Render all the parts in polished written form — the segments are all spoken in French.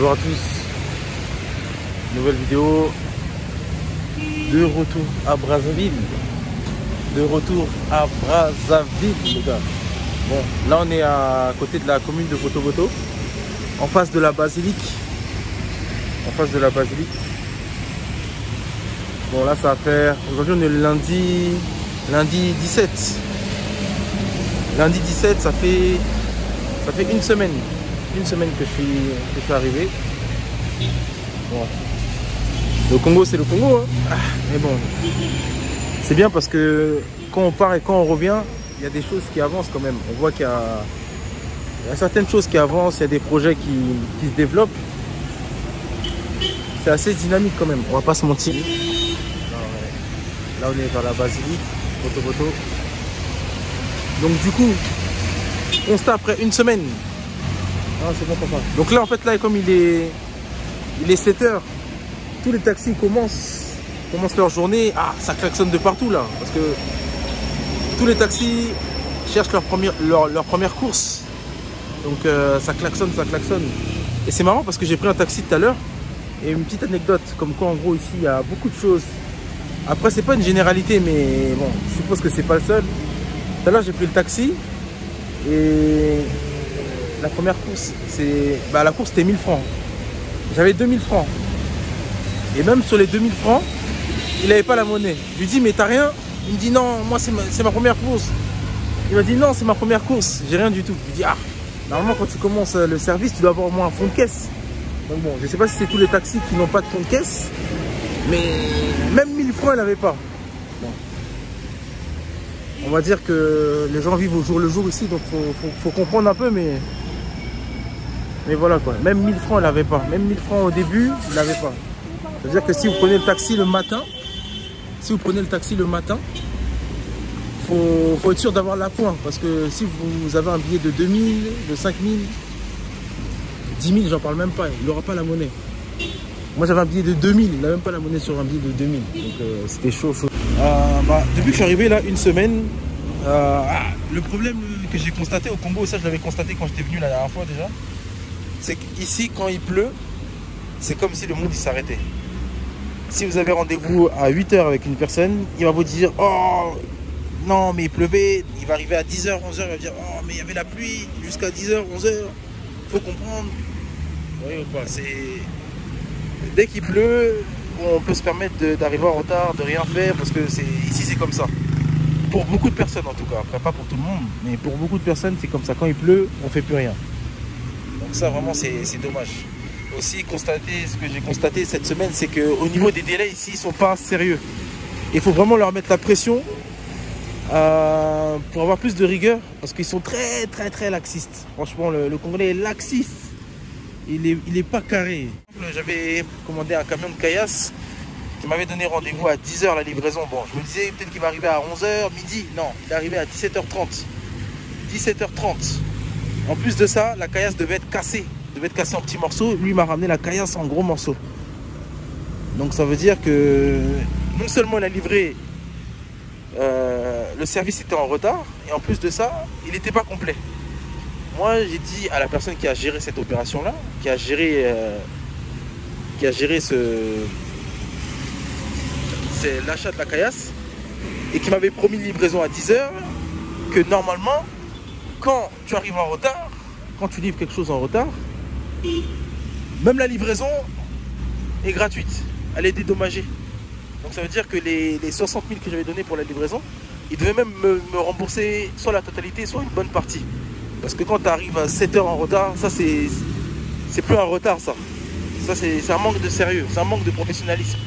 Bonjour à tous, nouvelle vidéo de retour à Brazzaville. Les gars. Bon, là on est à côté de la commune de Boto-Boto, en face de la basilique. Bon, là ça va faire, aujourd'hui on est le lundi 17. Lundi 17, ça fait une semaine que je suis arrivé. Bon. Le Congo, c'est le Congo, hein. Mais bon, c'est bien parce que quand on part et quand on revient, il y a des choses qui avancent quand même. On voit qu'il y a certaines choses qui avancent, il y a des projets qui se développent. C'est assez dynamique quand même, on va pas se mentir. Là on est vers la basilique, Boto-Boto. Donc du coup, constat après une semaine. Ah, c'est bon papa. Donc là en fait, là comme il est 7 h, tous les taxis commencent leur journée. Ah, ça klaxonne de partout là, parce que tous les taxis cherchent leur première course. Donc ça klaxonne. Et c'est marrant parce que j'ai pris un taxi tout à l'heure. Et une petite anecdote, comme quoi en gros ici il y a beaucoup de choses. Après c'est pas une généralité, mais bon, je suppose que c'est pas le seul. Tout à l'heure j'ai pris le taxi et la première course, la course c'était 1000 francs. J'avais 2000 francs. Et même sur les 2000 francs, il n'avait pas la monnaie. Je lui dis mais t'as rien? Il me dit non, moi c'est ma première course. Il m'a dit non, c'est ma première course, j'ai rien du tout. Je lui dis ah, normalement quand tu commences le service, tu dois avoir au moins un fond de caisse. Donc bon, je sais pas si c'est tous les taxis qui n'ont pas de fond de caisse, mais même 1000 francs, elle n'avait pas. Bon. On va dire que les gens vivent au jour le jour ici, donc faut comprendre un peu, mais voilà quoi. Même 1000 francs, elle n'avait pas. Même 1000 francs au début, il n'avait pas. C'est-à-dire que si vous prenez le taxi le matin, faut être sûr d'avoir la pointe, parce que si vous avez un billet de 2000, de 5000, 10 000, j'en parle même pas, il n'aura pas la monnaie. Moi j'avais un billet de 2000, il n'a même pas la monnaie sur un billet de 2000. Donc c'était chaud. Depuis que je suis arrivé là, une semaine, le problème que j'ai constaté au Congo, ça je l'avais constaté quand j'étais venu la dernière fois déjà, c'est qu'ici quand il pleut, c'est comme si le monde s'arrêtait. Si vous avez rendez-vous à 8 h avec une personne, il va vous dire oh non mais il pleuvait, il va arriver à 10 h, 11 h, il va dire oh mais il y avait la pluie jusqu'à 10 h, 11 h. Faut comprendre. Oui ou pas, dès qu'il pleut, on peut se permettre d'arriver en retard, de rien faire, parce que ici c'est comme ça. Pour beaucoup de personnes en tout cas, après pas pour tout le monde, mais pour beaucoup de personnes c'est comme ça. Quand il pleut, on fait plus rien. Donc ça vraiment c'est dommage. Aussi ce que j'ai constaté cette semaine, c'est qu'au niveau des délais ici, ils sont pas sérieux. Il faut vraiment leur mettre la pression pour avoir plus de rigueur, parce qu'ils sont très laxistes. Franchement le Congolais est laxiste, il est pas carré. J'avais commandé un camion de caillasse qui m'avait donné rendez-vous à 10 h la livraison. Bon, je me disais peut-être qu'il va arriver à 11 h midi. Non, il est arrivé à 17 h 30. En plus de ça, la caillasse devait être cassée en petits morceaux. Lui m'a ramené la caillasse en gros morceaux. Donc ça veut dire que non seulement il a livré, le service était en retard, et en plus de ça, il n'était pas complet. Moi, j'ai dit à la personne qui a géré cette opération-là, qui a géré c'est l'achat de la caillasse, et qui m'avait promis une livraison à 10 h, que normalement, quand tu arrives en retard, quand tu livres quelque chose en retard, même la livraison est gratuite, elle est dédommagée. Donc ça veut dire que les 60 000 que j'avais donné pour la livraison, il devait même me rembourser soit la totalité, soit une bonne partie. Parce que quand tu arrives à 7 h en retard, ça c'est plus un retard ça. Ça c'est un manque de sérieux, c'est un manque de professionnalisme.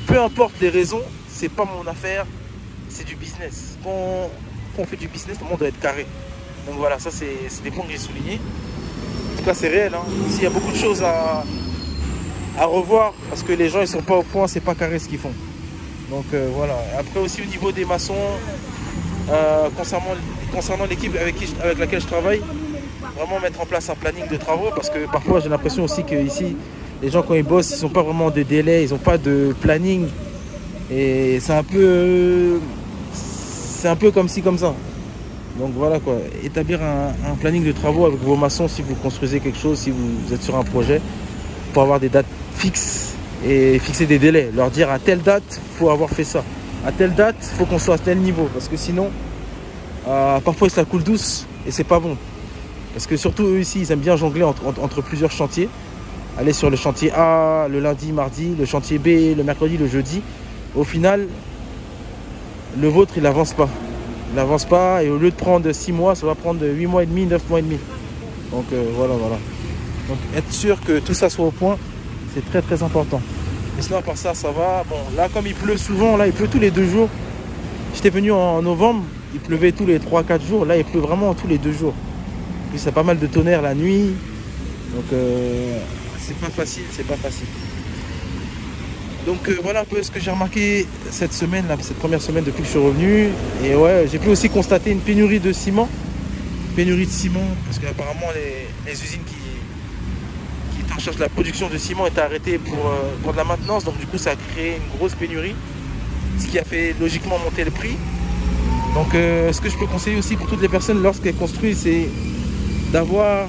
Peu importe les raisons, c'est pas mon affaire, c'est du business. Quand on fait du business, le monde doit être carré. Donc voilà, ça c'est des points que j'ai soulignés. En tout cas c'est réel, hein. Ici il y a beaucoup de choses à revoir, parce que les gens ils sont pas au point, c'est pas carré ce qu'ils font. Donc voilà. Après aussi au niveau des maçons, concernant l'équipe avec laquelle je travaille, vraiment mettre en place un planning de travaux, parce que parfois j'ai l'impression aussi que ici les gens quand ils bossent, ils n'ont pas vraiment de délai, ils n'ont pas de planning, et c'est un peu comme ci comme ça. Donc voilà quoi, établir un planning de travaux avec vos maçons si vous construisez quelque chose, si vous êtes sur un projet. faut avoir des dates fixes et fixer des délais. Leur dire à telle date, il faut avoir fait ça. À telle date, il faut qu'on soit à tel niveau. Parce que sinon, parfois, ils se la coulent douce et c'est pas bon. Parce que surtout, eux ici, ils aiment bien jongler entre plusieurs chantiers. Aller sur le chantier A, le lundi, mardi, le chantier B, le mercredi, le jeudi. Au final, le vôtre, il n'avance pas. Il n'avance pas et au lieu de prendre 6 mois, ça va prendre 8 mois et demi, 9 mois et demi. Donc voilà. Donc être sûr que tout ça soit au point, c'est très très important. Et sinon, à part ça, ça va. Bon, là, comme il pleut souvent, là, il pleut tous les 2 jours. J'étais venu en novembre, il pleuvait tous les 3-4 jours. Là, il pleut vraiment tous les 2 jours. Puis, c'est pas mal de tonnerre la nuit. Donc, c'est pas facile, Donc, voilà un peu ce que j'ai remarqué cette semaine, là, cette première semaine depuis que je suis revenu. Et ouais, j'ai pu aussi constater une pénurie de ciment. Parce qu'apparemment, les usines qui en charge de la production de ciment étaient arrêtées pour de la maintenance. Donc, du coup, ça a créé une grosse pénurie. Ce qui a fait logiquement monter le prix. Donc ce que je peux conseiller aussi pour toutes les personnes lorsqu'elles construisent, c'est d'avoir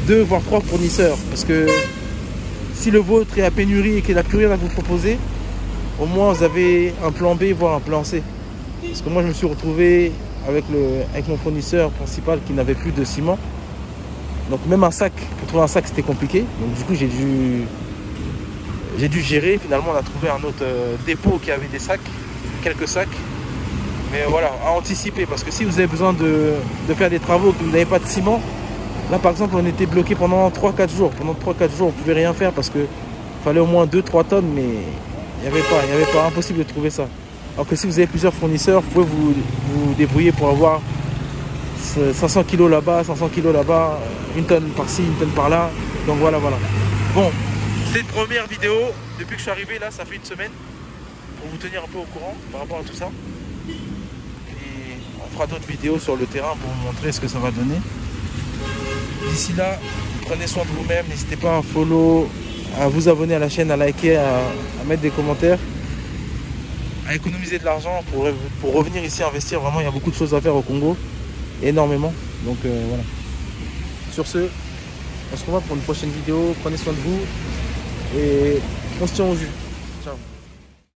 2 voire 3 fournisseurs. Parce que si le vôtre est à pénurie et qu'il n'a plus rien à vous proposer, au moins vous avez un plan B voire un plan C. Parce que moi je me suis retrouvé avec mon fournisseur principal qui n'avait plus de ciment. Donc même un sac, pour trouver un sac c'était compliqué. Donc du coup j'ai dû gérer. Finalement on a trouvé un autre dépôt qui avait des sacs, quelques sacs. Mais voilà, à anticiper, parce que si vous avez besoin de faire des travaux et que vous n'avez pas de ciment, là par exemple on était bloqué pendant 3-4 jours. Pendant 3-4 jours on ne pouvait rien faire parce qu'il fallait au moins 2-3 tonnes, mais il n'y avait pas, impossible de trouver ça. Alors que si vous avez plusieurs fournisseurs, vous pouvez vous débrouiller pour avoir 500 kg là-bas, 500 kg là-bas, 1 tonne par-ci, 1 tonne par-là. Donc voilà. Bon, c'est une première vidéo. Depuis que je suis arrivé là, ça fait 1 semaine. Pour vous tenir un peu au courant par rapport à tout ça. Et on fera d'autres vidéos sur le terrain pour vous montrer ce que ça va donner. D'ici là, prenez soin de vous-même. N'hésitez pas à follow, à vous abonner à la chaîne, à liker, à mettre des commentaires. À économiser de l'argent pour revenir ici investir. Vraiment, il y a beaucoup de choses à faire au Congo. Énormément. Donc voilà. Sur ce, on se revoit pour une prochaine vidéo. Prenez soin de vous et on se tient au jus. Ciao.